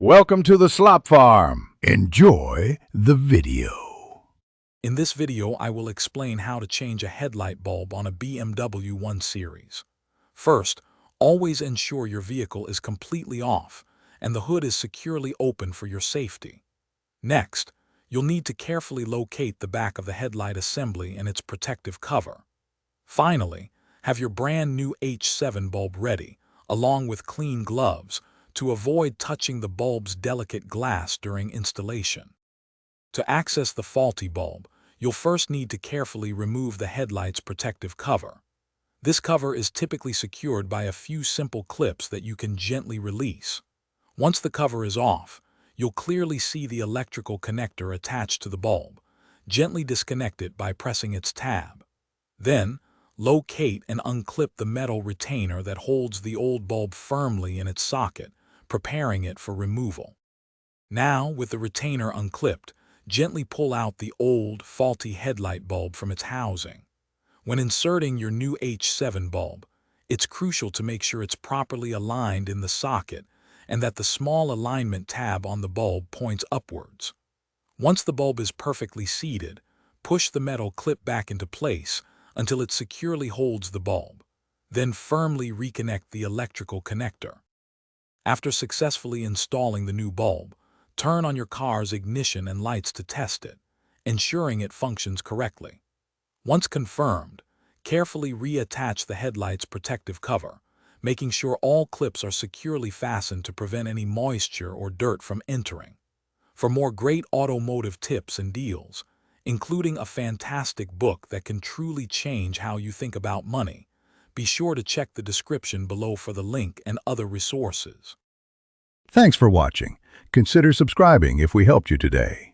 Welcome to the Slop Farm. Enjoy the video. In this video, I will explain how to change a headlight bulb on a BMW 1 Series. First, always ensure your vehicle is completely off and the hood is securely open for your safety. Next, you'll need to carefully locate the back of the headlight assembly and its protective cover. Finally, have your brand new H7 bulb ready, along with clean gloves, to avoid touching the bulb's delicate glass during installation. To access the faulty bulb, you'll first need to carefully remove the headlight's protective cover. This cover is typically secured by a few simple clips that you can gently release. Once the cover is off, you'll clearly see the electrical connector attached to the bulb. Gently disconnect it by pressing its tab. Then, locate and unclip the metal retainer that holds the old bulb firmly in its socket, preparing it for removal. Now, with the retainer unclipped, gently pull out the old, faulty headlight bulb from its housing. When inserting your new H7 bulb, it's crucial to make sure it's properly aligned in the socket and that the small alignment tab on the bulb points upwards. Once the bulb is perfectly seated, push the metal clip back into place until it securely holds the bulb. Then firmly reconnect the electrical connector. After successfully installing the new bulb, turn on your car's ignition and lights to test it, ensuring it functions correctly. Once confirmed, carefully reattach the headlight's protective cover, making sure all clips are securely fastened to prevent any moisture or dirt from entering. For more great automotive tips and deals, including a fantastic book that can truly change how you think about money, be sure to check the description below for the link and other resources. Thanks for watching. Consider subscribing if we helped you today.